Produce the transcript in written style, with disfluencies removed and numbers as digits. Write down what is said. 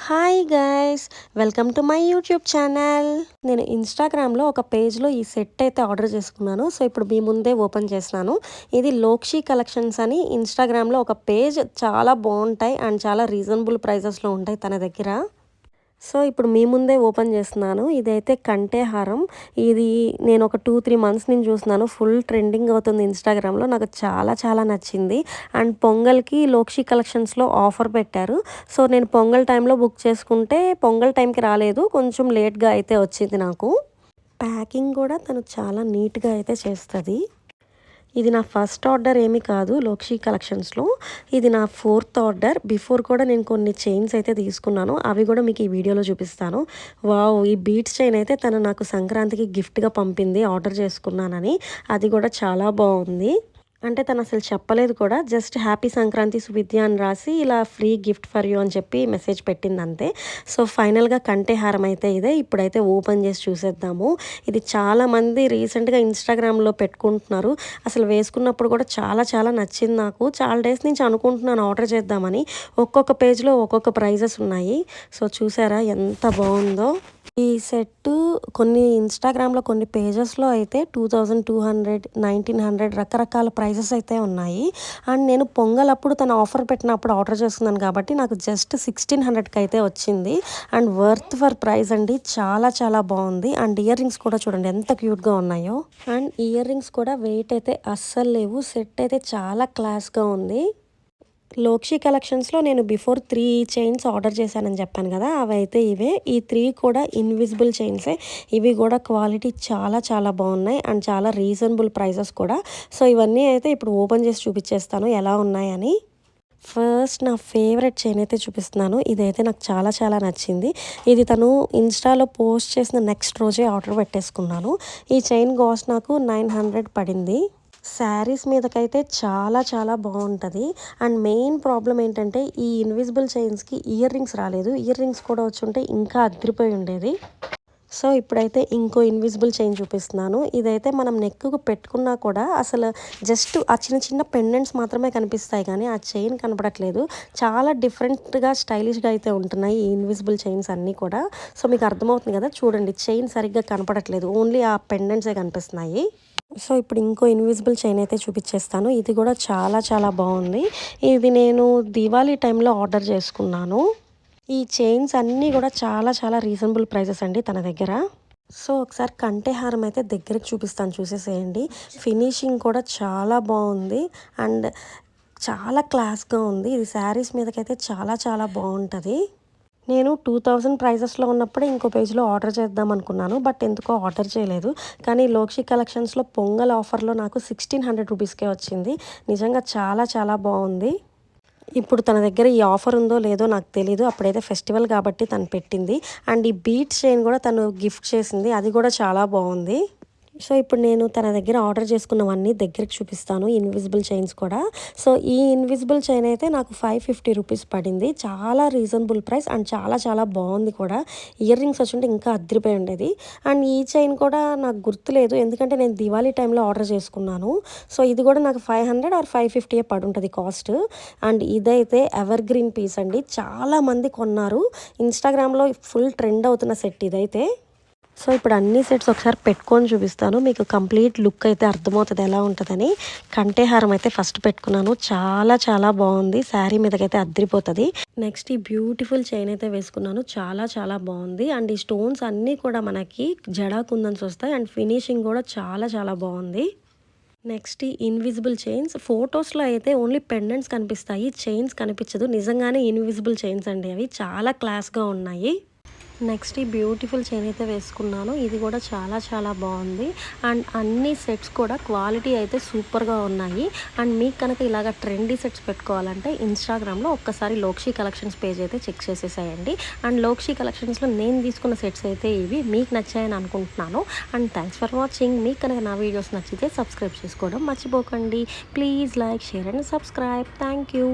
Hi guys, welcome to my YouTube channel. నేను ఇన్స్టాగ్రామ్లో ఒక పేజ్లో ఈ సెట్ అయితే ఆర్డర్ చేసుకున్నాను. సో ఇప్పుడు మీ ముందే ఓపెన్ చేస్తున్నాను. ఇది లోక్షి కలెక్షన్స్ అని ఇన్స్టాగ్రామ్లో ఒక పేజ్. చాలా బాగుంటాయి అండ్ చాలా రీజనబుల్ ప్రైజెస్లో ఉంటాయి తన దగ్గర. సో ఇప్పుడు మీ ముందే ఓపెన్ చేస్తున్నాను. ఇదైతే కంఠెహారం. ఇది నేను ఒక 2-3 మంత్స్ నుంచి చూస్తున్నాను. ఫుల్ ట్రెండింగ్ అవుతుంది ఇన్స్టాగ్రామ్లో. నాకు చాలా చాలా నచ్చింది. అండ్ పొంగల్కి లోక్షి కలెక్షన్స్లో ఆఫర్ పెట్టారు. సో నేను పొంగల్ టైంలో బుక్ చేసుకుంటే పొంగల్ టైంకి రాలేదు, కొంచెం లేట్గా అయితే వచ్చింది నాకు. ప్యాకింగ్ కూడా తను చాలా నీట్గా అయితే చేస్తుంది. ఇది నా ఫస్ట్ ఆర్డర్ ఏమీ కాదు లోక్షి కలెక్షన్స్లో. ఇది నా 4th ఆర్డర్. బిఫోర్ కూడా నేను కొన్ని చైన్స్ అయితే తీసుకున్నాను, అవి కూడా మీకు ఈ వీడియోలో చూపిస్తాను. వావ్, ఈ బీట్స్ చైన్ అయితే తను నాకు సంక్రాంతికి గిఫ్ట్గా పంపింది, ఆర్డర్ చేసుకున్నానని. అది కూడా చాలా బాగుంది. అంటే తను అసలు చెప్పలేదు కూడా, జస్ట్ హ్యాపీ సంక్రాంతి సువిద్య అని రాసి ఇలా ఫ్రీ గిఫ్ట్ ఫర్ యూ అని చెప్పి మెసేజ్ పెట్టింది అంతే. సో ఫైనల్గా కంఠెహారం అయితే ఇదే. ఇప్పుడైతే ఓపెన్ చేసి చూసేద్దాము. ఇది చాలామంది రీసెంట్గా ఇన్స్టాగ్రామ్లో పెట్టుకుంటున్నారు. అసలు వేసుకున్నప్పుడు కూడా చాలా చాలా నచ్చింది నాకు. చాలా డేస్ నుంచి అనుకుంటున్నాను ఆర్డర్ చేద్దామని. ఒక్కొక్క పేజ్లో ఒక్కొక్క ప్రైజెస్ ఉన్నాయి. సో చూసారా ఎంత బాగుందో ఈ సెట్. కొన్ని ఇన్స్టాగ్రామ్లో కొన్ని పేజెస్లో అయితే 2200, 1900 రకరకాల ప్రైజెస్ అయితే ఉన్నాయి. అండ్ నేను పొంగల్ అప్పుడు తను ఆఫర్ పెట్టినప్పుడు ఆర్డర్ చేస్తున్నాను కాబట్టి నాకు జస్ట్ 1600కి అయితే వచ్చింది. అండ్ వర్త్ ఫర్ ప్రైస్ అండి, చాలా చాలా బాగుంది. అండ్ ఇయర్ రింగ్స్ కూడా చూడండి ఎంత క్యూట్గా ఉన్నాయో. అండ్ ఇయర్ రింగ్స్ కూడా వెయిట్ అయితే అస్సలు లేవు. సెట్ అయితే చాలా క్లాస్గా ఉంది. లోక్షి కలెక్షన్స్లో నేను బిఫోర్ 3 చైన్స్ ఆర్డర్ చేశానని చెప్పాను కదా, అవి అయితే ఇవే. ఈ 3 కూడా ఇన్విజిబుల్ చైన్సే. ఇవి కూడా క్వాలిటీ చాలా చాలా బాగున్నాయి అండ్ చాలా రీజనబుల్ ప్రైజెస్ కూడా. సో ఇవన్నీ అయితే ఇప్పుడు ఓపెన్ చేసి చూపించేస్తాను ఎలా ఉన్నాయని. ఫస్ట్ నా ఫేవరెట్ చైన్ అయితే చూపిస్తున్నాను. ఇదైతే నాకు చాలా చాలా నచ్చింది. ఇది తను ఇన్స్టాలో పోస్ట్ చేసిన నెక్స్ట్ రోజే ఆర్డర్ పెట్టేసుకున్నాను. ఈ చైన్ కాస్ట్ నాకు 900 పడింది. శారీస్ మీదకైతే చాలా చాలా బాగుంటుంది. అండ్ మెయిన్ ప్రాబ్లం ఏంటంటే ఈ ఇన్విజిబుల్ చైన్స్కి ఇయర్ రింగ్స్ రాలేదు. ఇయర్ రింగ్స్ కూడా వచ్చి ఉంటే ఇంకా అదిరిపోయి ఉండేది. సో ఇప్పుడైతే ఇంకో ఇన్విజిబుల్ చైన్ చూపిస్తున్నాను. ఇదైతే మనం నెక్కు పెట్టుకున్నా కూడా అసలు జస్ట్ ఆ చిన్న చిన్న పెండెంట్స్ మాత్రమే కనిపిస్తాయి కానీ ఆ చైన్ కనపడట్లేదు. చాలా డిఫరెంట్గా స్టైలిష్గా అయితే ఉంటున్నాయి ఈ ఇన్విజిబుల్ చైన్స్ అన్నీ కూడా. సో మీకు అర్థమవుతుంది కదా, చూడండి చైన్ సరిగ్గా కనపడట్లేదు, ఓన్లీ ఆ పెండెంట్సే కనిపిస్తున్నాయి. సో ఇప్పుడు ఇంకో ఇన్విజిబుల్ చైన్ అయితే చూపించేస్తాను. ఇది కూడా చాలా చాలా బాగుంది. ఇది నేను దివాళీ టైంలో ఆర్డర్ చేసుకున్నాను. ఈ చైన్స్ అన్నీ కూడా చాలా చాలా రీజనబుల్ ప్రైజెస్ అండి తన దగ్గర. సో ఒకసారి కంఠెహారం అయితే దగ్గరికి చూపిస్తాను, చూసేసేయండి. ఫినిషింగ్ కూడా చాలా బాగుంది అండ్ చాలా క్లాస్గా ఉంది. ఇది శారీస్ మీదకైతే చాలా చాలా బాగుంటుంది. నేను 2000 ప్రైజెస్లో ఉన్నప్పుడే ఇంకో పేజ్లో ఆర్డర్ చేద్దాం అనుకున్నాను, బట్ ఎందుకో ఆర్డర్ చేయలేదు. కానీ లోక్షి కలెక్షన్స్లో పొంగల్ ఆఫర్లో నాకు 1600 రూపీస్కే వచ్చింది. నిజంగా చాలా చాలా బాగుంది. ఇప్పుడు తన దగ్గర ఈ ఆఫర్ ఉందో లేదో నాకు తెలీదు. అప్పుడైతే ఫెస్టివల్ కాబట్టి తను పెట్టింది. అండ్ ఈ బీట్స్ చైన్ కూడా తను గిఫ్ట్ చేసింది, అది కూడా చాలా బాగుంది. సో ఇప్పుడు నేను తన దగ్గర ఆర్డర్ చేసుకున్నవన్నీ దగ్గరికి చూపిస్తాను, ఇన్విజిబుల్ చైన్స్ కూడా. సో ఈ ఇన్విజిబుల్ చైన్ అయితే నాకు 550 రూపీస్ పడింది. చాలా రీజనబుల్ ప్రైస్ అండ్ చాలా చాలా బాగుంది కూడా. ఇయర్ రింగ్స్ వచ్చుంటే ఇంకా అదిరిపోయి ఉండేది. అండ్ ఈ చైన్ కూడా నాకు గుర్తులేదు, ఎందుకంటే నేను దివాళీ టైంలో ఆర్డర్ చేసుకున్నాను. సో ఇది కూడా నాకు 500 ఆర్ 550 పడి ఉంటుంది కాస్ట్. అండ్ ఇదైతే ఎవర్ గ్రీన్ పీస్ అండి, చాలామంది కొన్నారు. ఇన్స్టాగ్రామ్లో ఫుల్ ట్రెండ్ అవుతున్న సెట్ ఇదైతే. సో ఇప్పుడు అన్ని సెట్స్ ఒకసారి పెట్టుకొని చూపిస్తాను, మీకు కంప్లీట్ లుక్ అయితే అర్థమవుతుంది ఎలా ఉంటుందని. కంఠెహారం అయితే ఫస్ట్ పెట్టుకున్నాను, చాలా చాలా బాగుంది. శారీ మీదకైతే అద్దరిపోతుంది. నెక్స్ట్ ఈ బ్యూటిఫుల్ చైన్ అయితే వేసుకున్నాను, చాలా చాలా బాగుంది. అండ్ ఈ స్టోన్స్ అన్నీ కూడా మనకి జడా కుందన్స్ వస్తాయి అండ్ ఫినిషింగ్ కూడా చాలా చాలా బాగుంది. నెక్స్ట్ ఈ ఇన్విజిబుల్ చైన్స్. ఫొటోస్లో అయితే ఓన్లీ పెండెంట్స్ కనిపిస్తాయి, చైన్స్ కనిపించదు. నిజంగానే ఇన్విజిబుల్ చైన్స్ అండి, అవి చాలా క్లాస్గా ఉన్నాయి. నెక్స్ట్ ఈ బ్యూటిఫుల్ చైన్ అయితే వేసుకున్నాను. ఇది కూడా చాలా చాలా బాగుంది. అండ్ అన్ని సెట్స్ కూడా క్వాలిటీ అయితే సూపర్గా ఉన్నాయి. అండ్ మీకు కనుక ఇలాగ ట్రెండీ సెట్స్ పెట్టుకోవాలంటే ఇన్స్టాగ్రామ్లో ఒక్కసారి లోక్షి కలెక్షన్స్ పేజ్ అయితే చెక్ చేసేసేయండి. అండ్ లోక్షి కలెక్షన్స్లో నేను తీసుకున్న సెట్స్ అయితే ఇవి మీకు నచ్చాయని అనుకుంటున్నాను. And thanks for watching. మీకు కనుక నా వీడియోస్ నచ్చితే సబ్స్క్రైబ్ చేసుకోవడం మర్చిపోకండి. Please like, share and subscribe. Thank you.